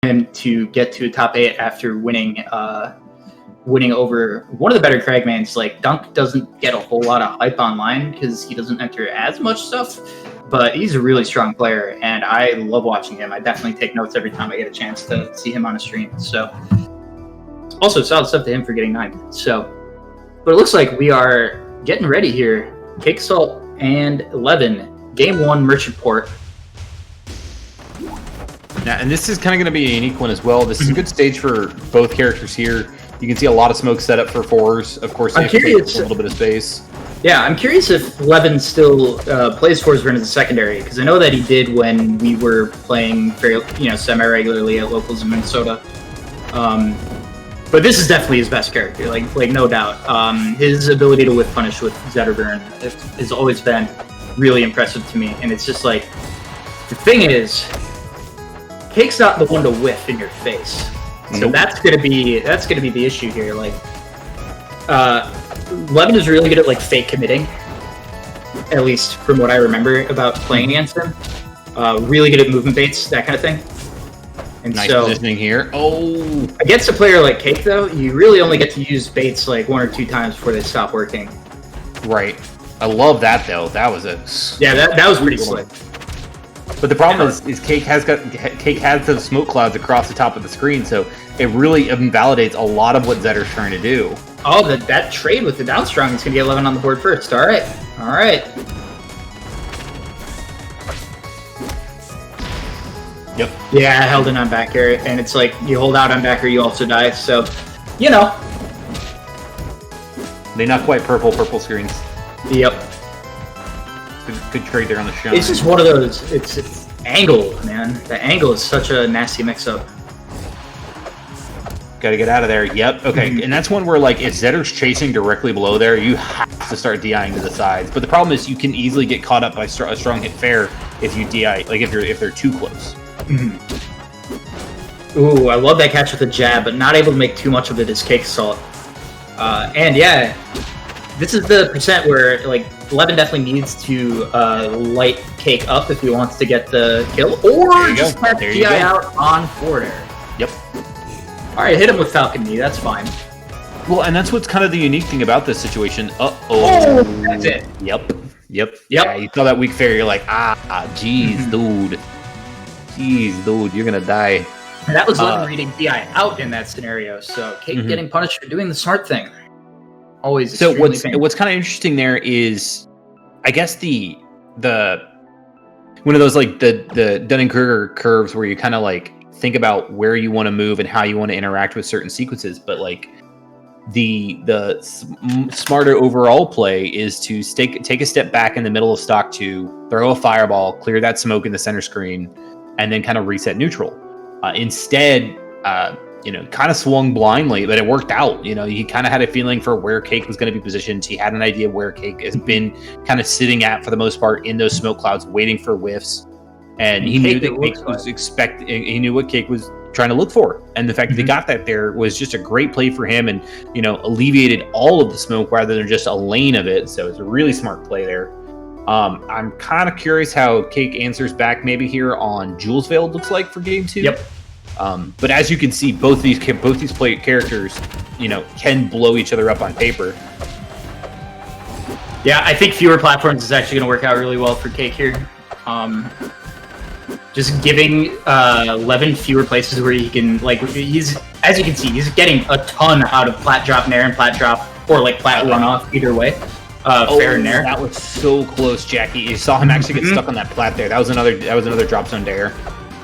him to get to a top 8 after winning over one of the better Cragmans. Like, Dunk doesn't get a whole lot of hype online because he doesn't enter as much stuff, but he's a really strong player, and I love watching him. I definitely take notes every time I get a chance to see him on a stream. So, also, solid stuff to him for getting 9th. So, but it looks like we are getting ready here. CakeAssault and Levin, Game 1 Merchant Port. Yeah, and this is kind of going to be a unique one as well. This is a good stage for both characters here. You can see a lot of smoke set up for 4s. Of course, they have to take a little bit of space. Yeah, I'm curious if Levin still plays 4s for as a secondary, because I know that he did when we were playing semi-regularly at locals in Minnesota. But this is definitely his best character, like no doubt. His ability to whiff punish with Zetterburn has always been really impressive to me, and it's just like, the thing is, Cake's not the one to whiff in your face. So that's gonna be the issue here. Like, Levin is really good at like fake committing, at least from what I remember about playing against him. Really good at movement baits, that kind of thing. And nice so, positioning here. Oh, against a player like Cake, though, you really only get to use baits like 1 or 2 times before they stop working. Right. I love that though. That was that was pretty slick. But the problem is Cake has the smoke clouds across the top of the screen, so it really invalidates a lot of what Zetter's trying to do. Oh, that trade with the downstrong is going to get 11 on the board first. All right. Yep. Yeah, I held in on back air, and it's like you hold out on back air, you also die. So, you know. They're not quite purple screens. Yep. Good trade there on the shine. It's just one of those. It's angle, man. The angle is such a nasty mix-up. Got to get out of there. Yep. Okay. And that's one where, like, if Zetter's chasing directly below there, you have to start DIing to the sides. But the problem is you can easily get caught up by a strong hit fair if you DI, like if they're too close. Ooh, I love that catch with the jab, but not able to make too much of it is CakeAssault. And yeah, this is the percent where like Levin definitely needs to light Cake up if he wants to get the kill, or just let DI out on forward air. Yep. All right, hit him with Falcon Knee. That's fine. Well, and that's what's kind of the unique thing about this situation. Oh, that's it. Yep. Yeah, you saw that weak fair. You're like, jeez, dude. Jeez, dude, you're gonna die. And that was Levin reading DI out in that scenario. So Cake getting punished for doing the smart thing. Always. So what's kind of interesting there is, I guess the one of those like the Dunning-Kruger curves where you kind of like think about where you want to move and how you want to interact with certain sequences, but like the smarter overall play is to take a step back in the middle of stock 2, throw a fireball, clear that smoke in the center screen, and then kind of reset neutral. Instead, kind of swung blindly, but it worked out. He kind of had a feeling for where Cake was going to be positioned. He had an idea where Cake has been kind of sitting at for the most part in those smoke clouds, waiting for whiffs. And he knew that Cake was he knew what Cake was trying to look for. And the fact that he got that there was just a great play for him and, alleviated all of the smoke rather than just a lane of it. So it's a really smart play there. I'm kind of curious how Cake answers back maybe here on Jules Veiled looks like for game 2. Yep. But as you can see, both these play characters, can blow each other up on paper. Yeah, I think fewer platforms is actually going to work out really well for Cake here. Just giving Levin fewer places where he can, like, as you can see, he's getting a ton out of plat drop nair and plat drop, or like plat runoff, either way. Fair and nair. That was so close, Jackie. You saw him actually get stuck on that plat there. That was another drop zone dare.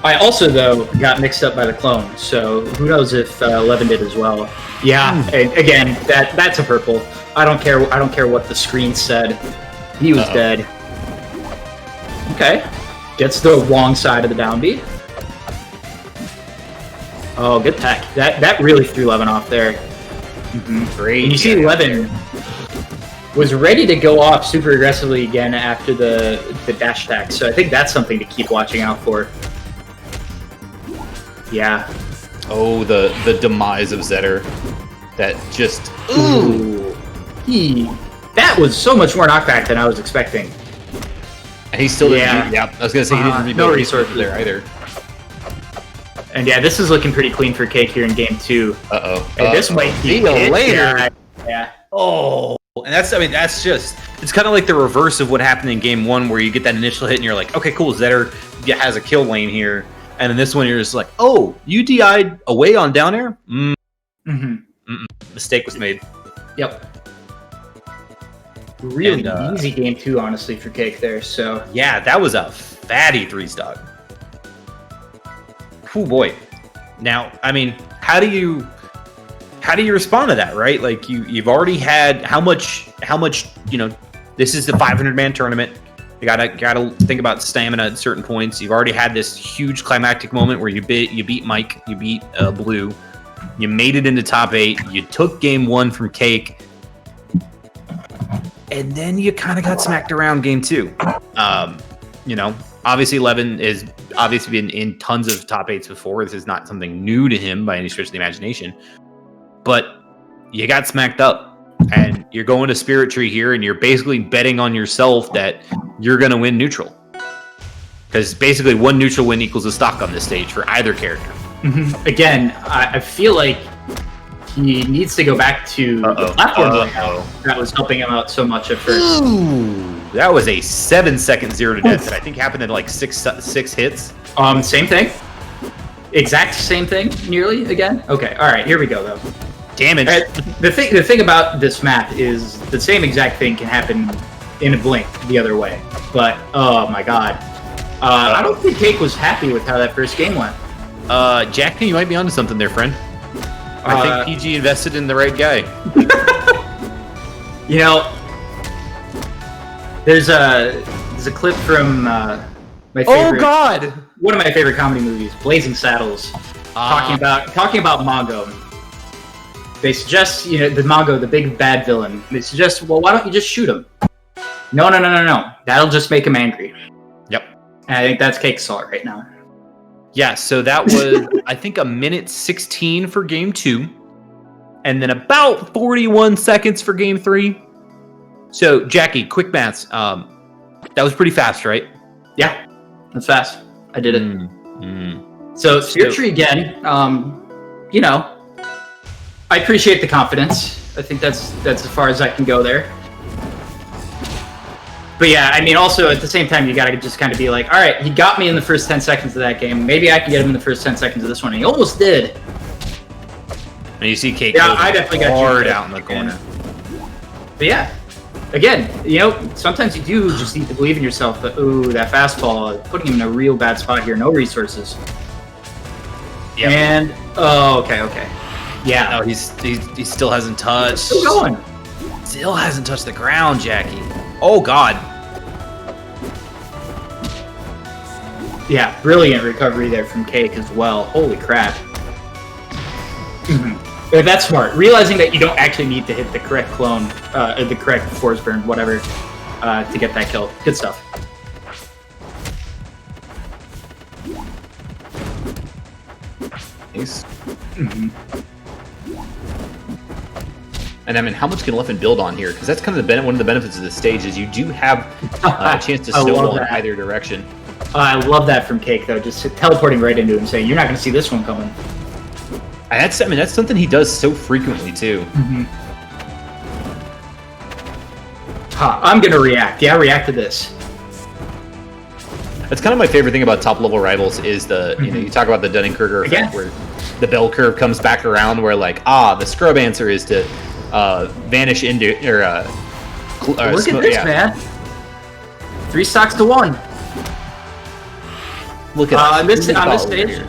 I also, though, got mixed up by the clone, so who knows if Levin did as well. Yeah, and again, that's a purple. I don't care what the screen said. He was dead. Okay. Gets the wrong side of the down B. Oh, good tech. That really threw Levin off there. Great. And you see Levin was ready to go off super aggressively again after the dash attack, so I think that's something to keep watching out for. Yeah. Oh, the demise of Zetter. That just... Ooh. That was so much more knockback than I was expecting. And he still didn't... Yeah, I was going to say he didn't rebuild no resources there either. And yeah, this is looking pretty clean for Cake here in game 2. And this might be it. later. Yeah. Oh, and that's just, it's kind of like the reverse of what happened in game 1, where you get that initial hit and you're like, okay, cool, Zetter has a kill lane here. And in this one, you're just like, oh, you DI'd away on down air? Mistake was made. Yep. Really easy game 2, honestly, for Cake there. So yeah, that was a fatty 3-stock. Oh boy. Now, I mean, how do you respond to that, right? Like you've already had how much, you know, this is the 500-man tournament. You gotta think about stamina at certain points. You've already had this huge climactic moment where you beat Mike, you beat Blue, you made it into top 8, you took game 1 from Cake, and then you kind of got smacked around game 2. You know, obviously Levin is obviously been in tons of top 8s before. This is not something new to him by any stretch of the imagination. But you got smacked up, and you're going to Spirit Tree here, and you're basically betting on yourself that you're going to win neutral. Because basically 1 neutral win equals a stock on this stage for either character. Again, I feel like he needs to go back to the platform that was helping him out so much at first. Ooh, that was a 7-second 0 to death that I think happened in like six hits. Same thing. Exact same thing, nearly again. Okay, all right, here we go though. Damage. The thing about this map is the same exact thing can happen in a blink the other way. But oh my god, I don't think Cake was happy with how that first game went. Jack, you might be onto something there, friend. I think PG invested in the right guy. You know, there's a clip from my favorite. Oh God! One of my favorite comedy movies, Blazing Saddles, talking about Mongo. They suggest, you know, the Mongo, the big bad villain. They suggest, well, why don't you just shoot him? No. That'll just make him angry. Yep. And I think that's CakeAssault right now. Yeah, so that was, I think, 1:16 for game 2, and then about 41 seconds for game 3. So, Jackie, quick maths. That was pretty fast, right? Yeah, that's fast. I did it. So, Spirit Tree again. You know, I appreciate the confidence. I think that's as far as I can go there. But yeah, I mean, also at the same time, you gotta just kind of be like, all right, he got me in the first 10 seconds of that game. Maybe I can get him in the first 10 seconds of this one. And he almost did. And you see Cake I definitely got hard out in the corner. But yeah, again, you know, sometimes you do just need to believe in yourself. That that fastball, putting him in a real bad spot here, no resources. Yeah. And okay. Yeah. No, he still hasn't touched. Still going. Still hasn't touched the ground, Jackie. Oh God. Yeah, brilliant recovery there from Cake as well. Holy crap. That's smart. Realizing that you don't actually need to hit the correct clone, or the correct force burn, whatever, to get that kill. Good stuff. Nice. And I mean, how much can Levin build on here? Because that's kind of one of the benefits of this stage is you do have a chance to snowball in either direction. I love that from Cake, though. Just teleporting right into it and saying, "You're not going to see this one coming." And that's something he does so frequently too. I'm going to react. Yeah, react to this. That's kind of my favorite thing about top level rivals is the you know, you talk about the Dunning-Kruger effect where the bell curve comes back around where like the scrub answer is to vanish into look at this, man. 3 stocks to 1. Look at on this stage.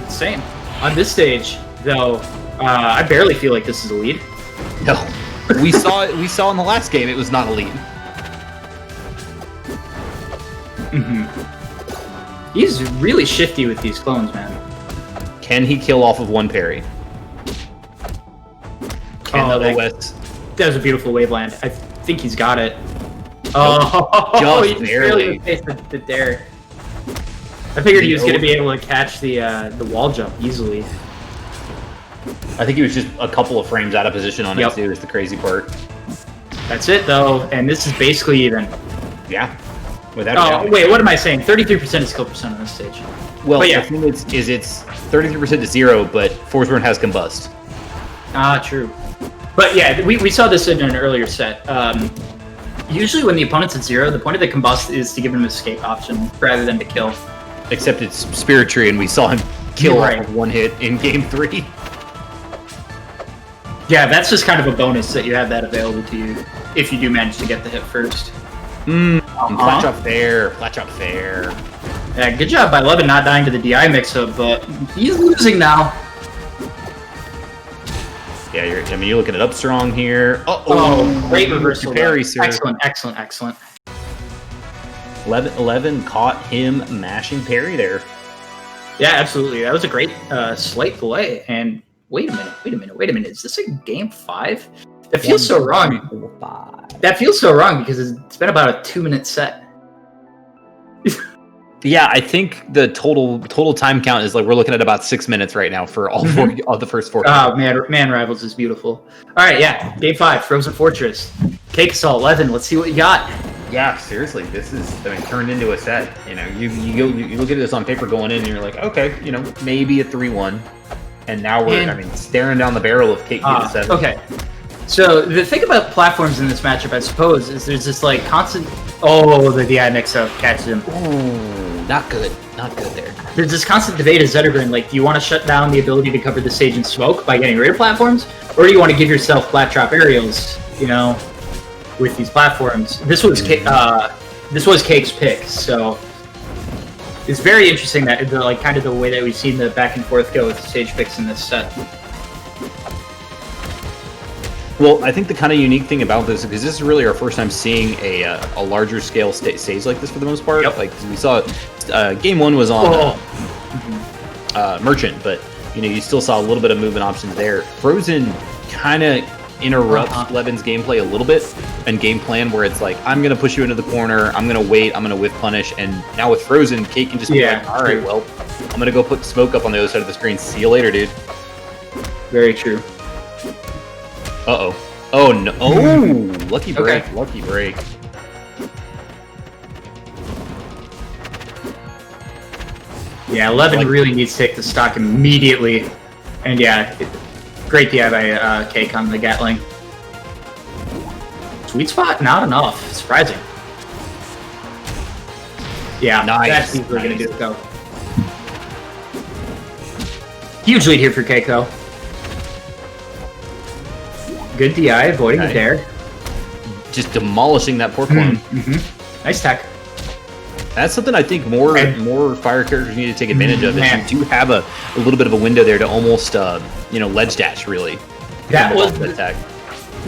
Same. On this stage, though, I barely feel like this is a lead. No, we saw in the last game it was not a lead. He's really shifty with these clones, man. Can he kill off of 1 parry? Can the OS? That was a beautiful waveland. I think he's got it. Just barely. The dare. I figured he was going to be able to catch the wall jump easily. I think he was just a couple of frames out of position on it too. Is the crazy part. That's it though, and this is basically even. Yeah. Without wait, what am I saying? 33% is kill percent on this stage. Well, the thing is it's 33% to 0, but Forsworn has combust. Ah, true. But yeah, we saw this in an earlier set. Usually when the opponent's at 0, the point of the combust is to give him an escape option rather than to kill. Except it's Spirit Tree, and we saw him kill off of one hit in Game 3. Yeah, that's just kind of a bonus that you have that available to you if you do manage to get the hit first. Flat drop fair. Flat drop fair. Yeah, good job by Levin not dying to the DI mix-up, but he's losing now. Yeah, you're looking at up strong here. Oh, great reversal. Parry, sir. Excellent. Levin caught him mashing parry there. Yeah, absolutely. That was a great slight delay. And wait a minute. Is this a game 5? That feels so wrong. That feels so wrong because it's been about a 2-minute set. Yeah, I think the total time count is like we're looking at about 6 minutes right now for all four of the first 4. Oh man, Rivals is beautiful. All right, yeah, game 5, Frozen Fortress, CakeAssault, Levin. Let's see what you got. Yeah, seriously, this is turned into a set. You know, you look at this on paper going in, and you're like, okay, maybe a 3-1, and now we're staring down the barrel of Cake to 7. Okay. So the thing about platforms in this matchup, I suppose, is there's this like constant. Oh, the DI mix-up catches him. Ooh, not good there. There's this constant debate as Zettergren, like, do you want to shut down the ability to cover the stage in smoke by getting rid of platforms, or do you want to give yourself flat drop aerials, with these platforms? This was Cake's pick, so it's very interesting that kind of the way that we've seen the back and forth go with the stage picks in this set. Well, I think the kind of unique thing about this, because this is really our first time seeing a larger scale stage like this for the most part. Yep. Like we saw, game 1 was on Merchant, but you still saw a little bit of movement options there. Frozen kind of interrupts Levin's gameplay a little bit and game plan, where it's like, I'm going to push you into the corner, I'm going to wait, I'm going to whiff punish, and now with Frozen, Cake can just be like, all right, well, I'm going to go put smoke up on the other side of the screen. See you later, dude. Very true. Uh-oh. Oh, no. Oh, lucky break. Okay. Lucky break. Yeah, Levin really needs to take the stock immediately. And yeah, great DI by Cake on the Gatling. Sweet spot? Not enough. Surprising. Yeah, that's easily going to do it, though. Huge lead here for Cake, though. Good DI, avoiding the dare. Just demolishing that pork clone. Nice tech. That's something I think more fire characters need to take advantage of. Is you do have a little bit of a window there to almost, ledge dash, really. That was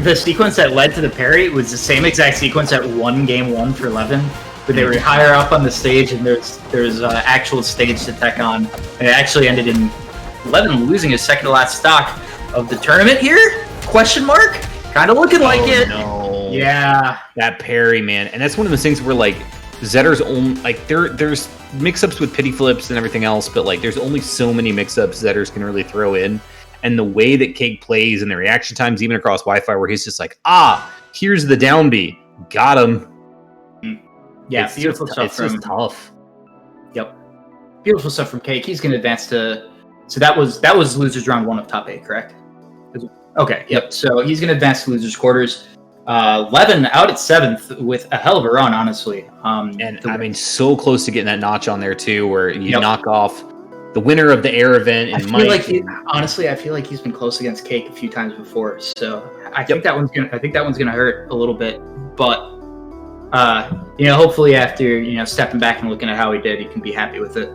the sequence that led to the parry. It was the same exact sequence that won game 1 for Levin, but they were higher up on the stage, and there's actual stage to tech on. And it actually ended in Levin losing his second to last stock of the tournament here? Question mark? Kind of looking like it. No. Yeah. That parry, man. And that's one of those things where, like, Zetter's own, like, there's mix-ups with pity flips and everything else, but, like, there's only so many mix-ups Zetter's can really throw in. And the way that Cake plays and the reaction times, even across Wi-Fi, where he's just like, here's the down B. Got him. Yeah, it's beautiful stuff. It's just tough. Yep. Beautiful stuff from Cake. He's going to advance to... So that was losers round 1 of top 8, correct? Okay, yep. So he's going to advance to losers quarters. Levin out at 7th with a hell of a run, honestly. So close to getting that notch on there too, where you knock off the winner of the air event. And honestly, I feel like he's been close against Cake a few times before. So I think that one's gonna hurt a little bit. But hopefully after stepping back and looking at how he did, he can be happy with it.